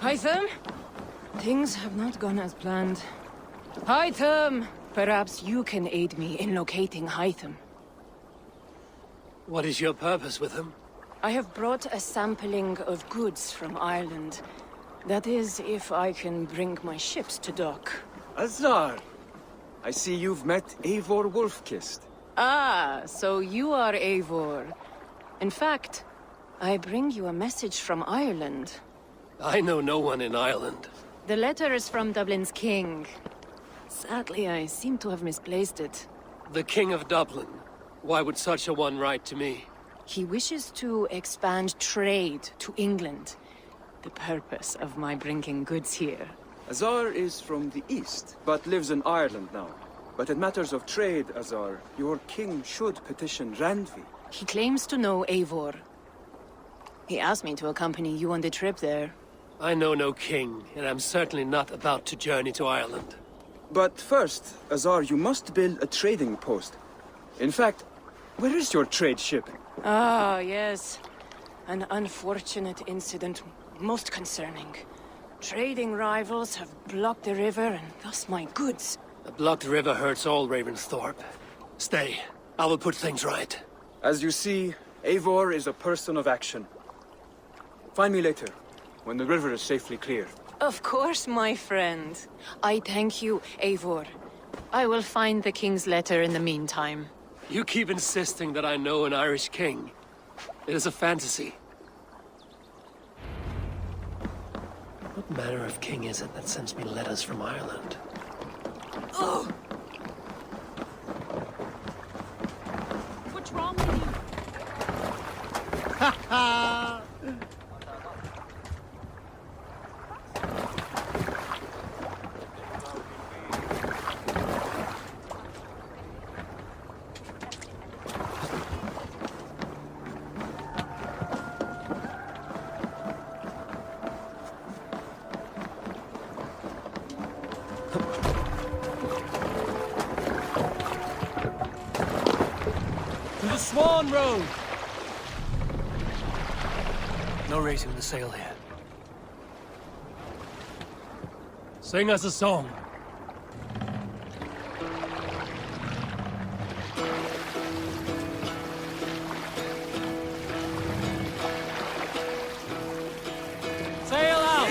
Hytham? Things have not gone as planned. Hytham! Perhaps you can aid me in locating Hytham. What is your purpose with him? I have brought a sampling of goods from Ireland. That is, if I can bring my ships to dock. Azar! I see you've met Eivor Wolfkist. Ah, so you are Eivor. In fact, I bring you a message from Ireland. I know no one in Ireland. The letter is from Dublin's king. Sadly, I seem to have misplaced it. The King of Dublin. Why would such a one write to me? He wishes to expand trade to England. The purpose of my bringing goods here. Azar is from the east, but lives in Ireland now. But in matters of trade, Azar, your king should petition Randvi. He claims to know Eivor. He asked me to accompany you on the trip there. I know no king, and I'm certainly not about to journey to Ireland. But first, Azar, you must build a trading post. In fact, where is your trade ship? Ah, yes. An unfortunate incident, most concerning. Trading rivals have blocked the river, and thus my goods. A blocked river hurts all Ravensthorpe. Stay. I will put things right. As you see, Eivor is a person of action. Find me later, when the river is safely cleared. Of course, my friend. I thank you, Eivor. I will find the king's letter in the meantime. You keep insisting that I know an Irish king. It is a fantasy. What manner of king is it that sends me letters from Ireland? Oh! What's wrong with you? Ha ha! To the Swan Road! No raising the sail here. Sing us a song. Sail out!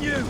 you!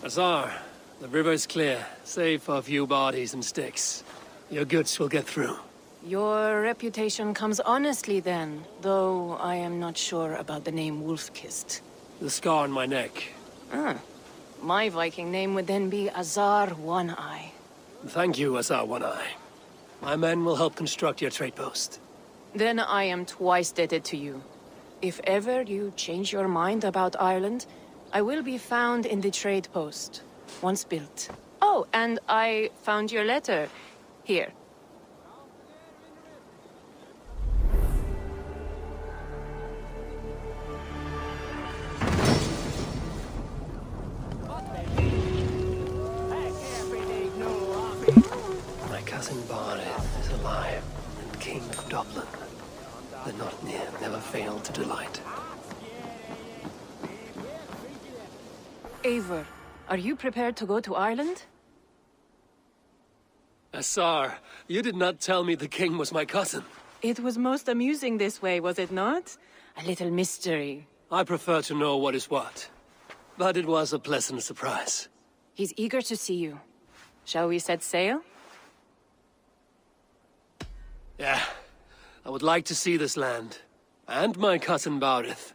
Azar, the river is clear, save for a few bodies and sticks. Your goods will get through. Your reputation comes honestly then, though I am not sure about the name Wolf-Kissed. The scar on my neck. My Viking name would then be Azar One-Eye. Thank you, Azar One-Eye. My men will help construct your trade post. Then I am twice indebted to you. If ever you change your mind about Ireland, I will be found in the trade post, once built. Oh, and I found your letter. Here. My cousin Barith is alive and king of Dublin. The not near never failed to delight. Eivor, are you prepared to go to Ireland? Azar, you did not tell me the king was my cousin. It was most amusing this way, was it not? A little mystery. I prefer to know what is what. But it was a pleasant surprise. He's eager to see you. Shall we set sail? Yeah, I would like to see this land. And my cousin Barith.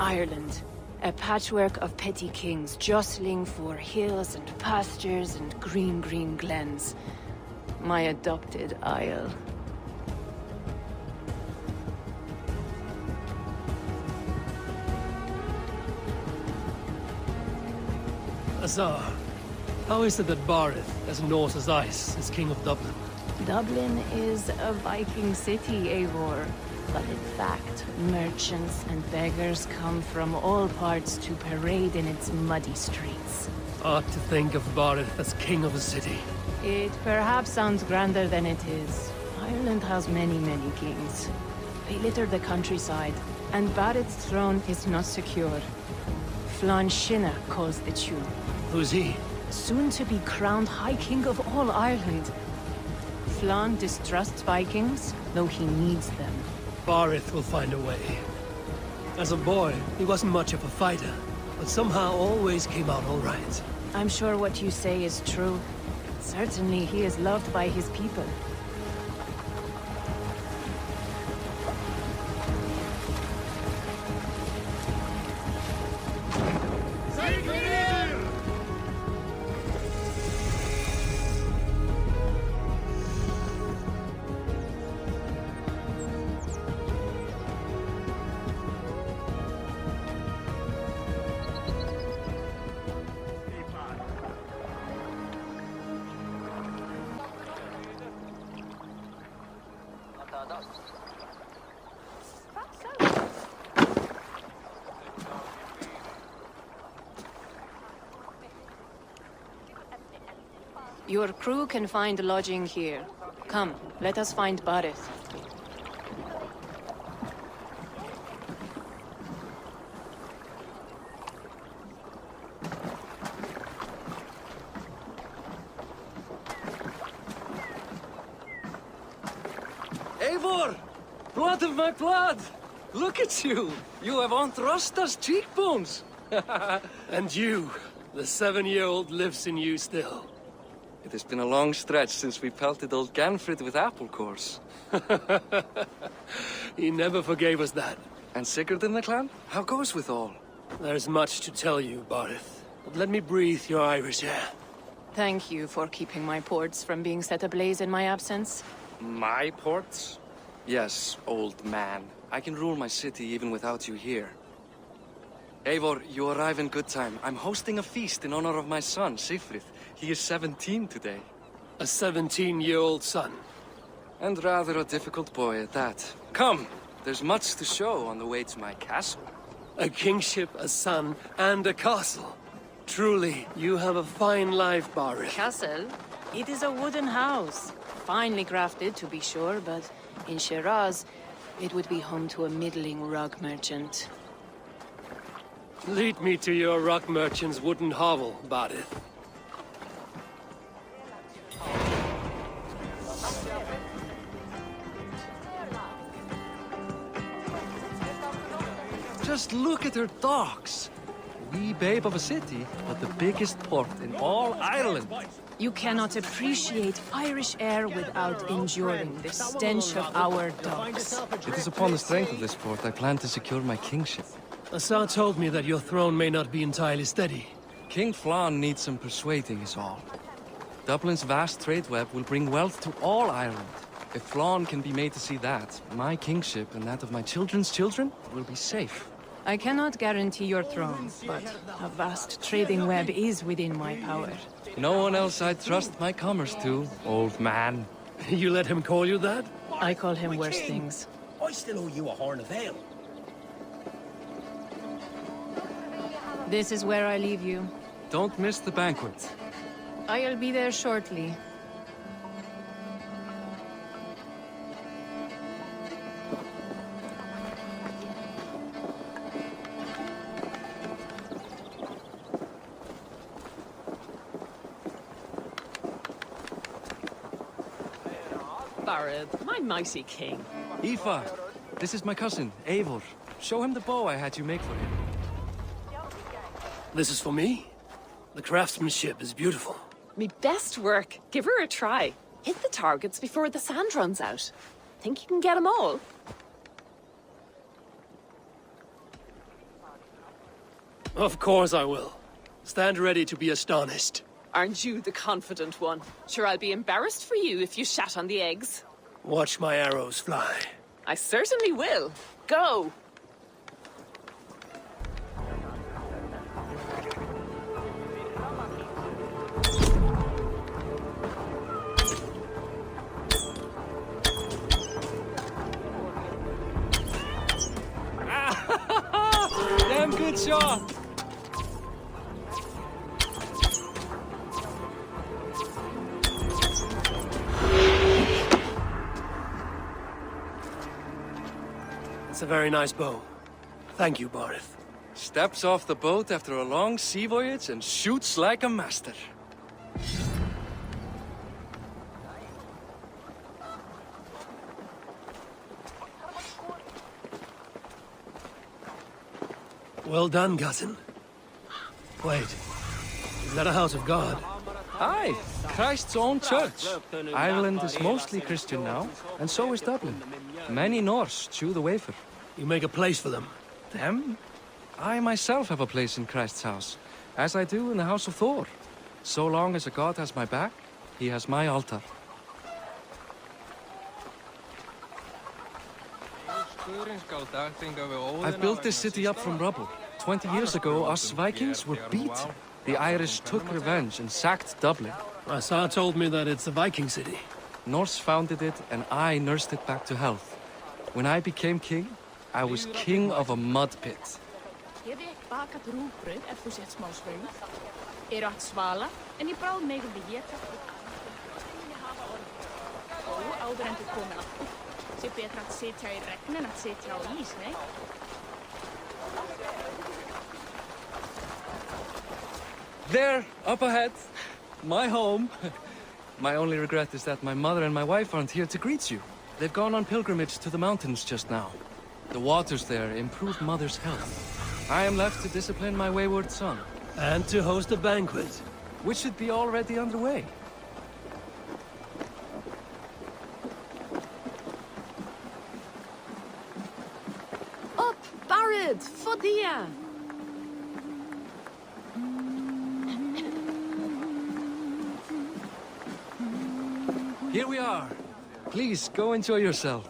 Ireland. A patchwork of petty kings jostling for hills and pastures and green glens. My adopted isle. Azar, how is it that Barith, as Norse as ice, is king of Dublin? Dublin is a Viking city, Eivor. But in fact, merchants and beggars come from all parts to parade in its muddy streets. Odd to think of Barith as king of a city. It perhaps sounds grander than it is. Ireland has many kings. They litter the countryside, and Barith's throne is not secure. Flann Sinna calls the tune. Who's he? Soon to be crowned High King of all Ireland. Flan distrusts Vikings, though he needs them. Barith will find a way. As a boy, he wasn't much of a fighter, but somehow always came out all right. I'm sure what you say is true. Certainly he is loved by his people. Your crew can find lodging here. Come, let us find Barith. Eivor! Blood of my blood! Look at you! You have Aunt Rosta's cheekbones! And you, the 7-year-old lives in you still. It has been a long stretch since we pelted old Ganfrid with apple cores. He never forgave us that. And Sigurd in the clan? How goes with all? There's much to tell you, Barith. But let me breathe your Irish air. Thank you for keeping my ports from being set ablaze in my absence. My ports? Yes, old man. I can rule my city even without you here. Eivor, you arrive in good time. I'm hosting a feast in honor of my son, Sigfrid. He is 17 today. A 17-year-old son. And rather a difficult boy at that. Come, there's much to show on the way to my castle. A kingship, a son, and a castle. Truly, you have a fine life, Barith. Castle? It is a wooden house. Finely crafted, to be sure, but in Shiraz, it would be home to a middling rug merchant. Lead me to your rock merchant's wooden hovel, Barith. Just look at her docks. Wee babe of a city, but the biggest port in all Ireland. You cannot appreciate Irish air without enduring the stench of our docks. It is upon the strength of this port I plan to secure my kingship. Assar told me that your throne may not be entirely steady. King Flann needs some persuading is all. Dublin's vast trade web will bring wealth to all Ireland. If Flann can be made to see that, my kingship and that of my children's children will be safe. I cannot guarantee your throne, but a vast trading web is within my power. No one else I'd trust my commerce to, old man. You let him call you that? I call him worse things. I still owe you a horn of ale. This is where I leave you. Don't miss the banquet. I'll be there shortly. Barith, my mighty king. Aoife, this is my cousin, Eivor. Show him the bow I had you make for him. This is for me? The craftsmanship is beautiful. Me best work. Give her a try. Hit the targets before the sand runs out. Think you can get them all? Of course I will. Stand ready to be astonished. Aren't you the confident one? Sure, I'll be embarrassed for you if you shat on the eggs. Watch my arrows fly. I certainly will. Go! Damn good shot! It's a very nice bow. Thank you, Barith. Steps off the boat after a long sea voyage and shoots like a master. Well done, Gutton. Wait, is that a house of God? Aye, Christ's own church. Ireland is mostly Christian now, and so is Dublin. Many Norse chew the wafer. You make a place for them. Them? I myself have a place in Christ's house, as I do in the House of Thor. So long as a god has my back, he has my altar. I've built this city up from rubble. 20 years ago, us Vikings were beaten. The Irish took revenge and sacked Dublin. Assar told me that it's a Viking city. Norse founded it, and I nursed it back to health. When I became king, I was king of a mud pit. There, up ahead, my home. My only regret is that my mother and my wife aren't here to greet you. They've gone on pilgrimage to the mountains just now. The waters there improve mother's health. I am left to discipline my wayward son. And to host a banquet. Which should be already underway. Up, Barad, Fodia. Here we are. Please, go enjoy yourself.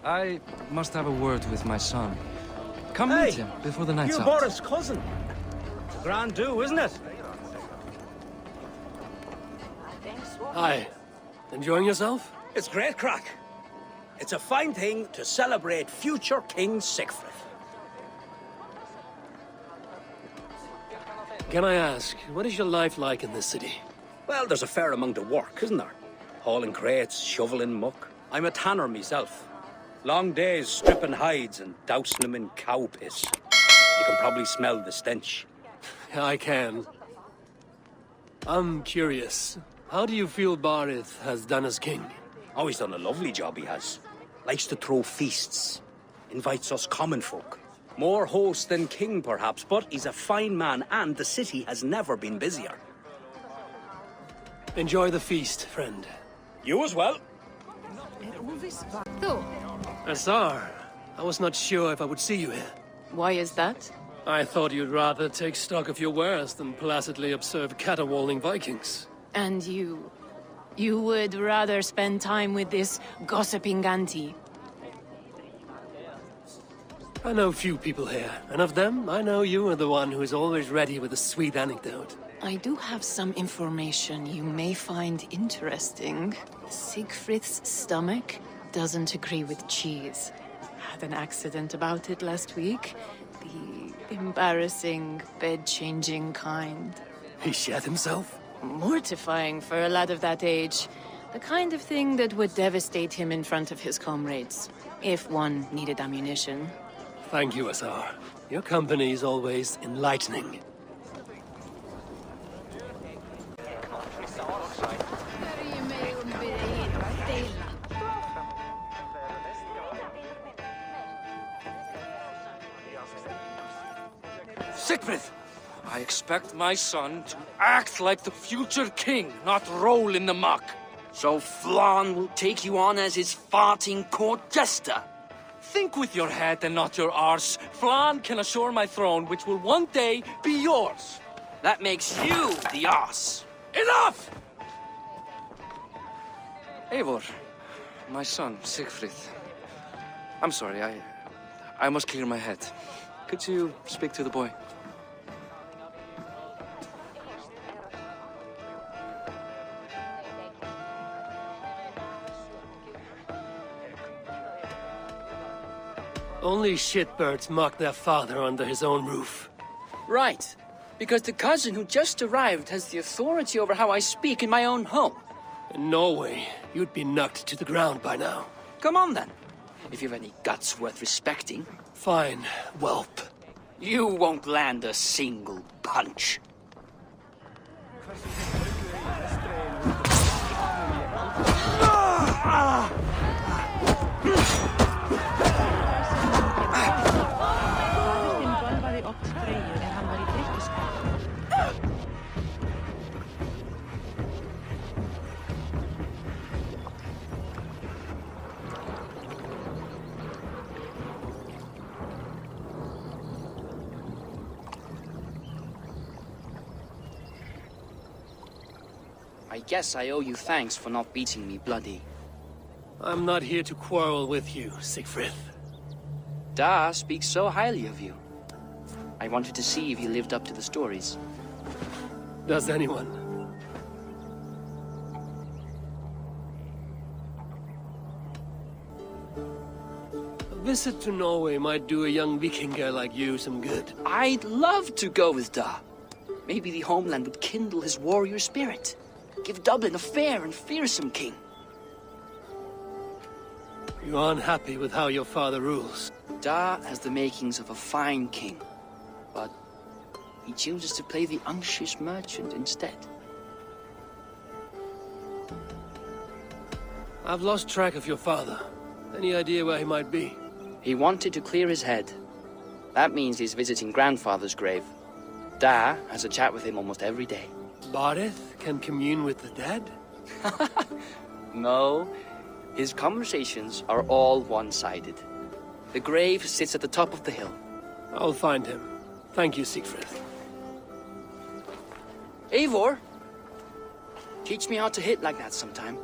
I must have a word with my son. Come meet him before the night's You're out. Boris' cousin. It's a grand do, isn't it? Hi. Enjoying yourself? It's great crack. It's a fine thing to celebrate future King Siegfried. Can I ask, what is your life like in this city? Well, there's a fair amount of work, isn't there? Hauling crates, shoveling muck. I'm a tanner myself. Long days stripping hides and dousing them in cow piss. You can probably smell the stench. I can. I'm curious. How do you feel Barith has done as king? Oh, he's done a lovely job, he has. Likes to throw feasts. Invites us common folk. More host than king, perhaps, but he's a fine man, and the city has never been busier. Enjoy the feast, friend. You as well. Assar, I was not sure if I would see you here. Why is that? I thought you'd rather take stock of your wares than placidly observe caterwauling Vikings. And you... you would rather spend time with this gossiping auntie? I know few people here, and of them, I know you are the one who is always ready with a sweet anecdote. I do have some information you may find interesting. Siegfried's stomach doesn't agree with cheese. Had an accident about it last week. The embarrassing, bed-changing kind. He shat himself? Mortifying for a lad of that age. The kind of thing that would devastate him in front of his comrades, if one needed ammunition. Thank you, Assar. Your company is always enlightening. Siegfried! I expect my son to act like the future king, not roll in the muck. So Flan will take you on as his farting court jester? Think with your head and not your arse. Flan can assure my throne, which will one day be yours. That makes you the arse. Enough! Eivor, my son, Siegfried. I'm sorry, I must clear my head. Could you speak to the boy? Only shitbirds mock their father under his own roof. Right. Because the cousin who just arrived has the authority over how I speak in my own home. In Norway, you'd be knocked to the ground by now. Come on then. If you've any guts worth respecting. Fine, whelp. You won't land a single punch. guess I owe you thanks for not beating me bloody. I'm not here to quarrel with you, Siegfried. Da speaks so highly of you. I wanted to see if you lived up to the stories. Does anyone? A visit to Norway might do a young Viking girl like you some good. I'd love to go with Da. Maybe the homeland would kindle his warrior spirit. Give Dublin a fair and fearsome king. You aren't happy with how your father rules. Da has the makings of a fine king, but he chooses to play the unctuous merchant instead. I've lost track of your father. Any idea where he might be? He wanted to clear his head. That means he's visiting grandfather's grave. Da has a chat with him almost every day. Barith can commune with the dead? No, his conversations are all one-sided. The grave sits at the top of the hill. I'll find him. Thank you, Siegfried. Eivor, teach me how to hit like that sometime.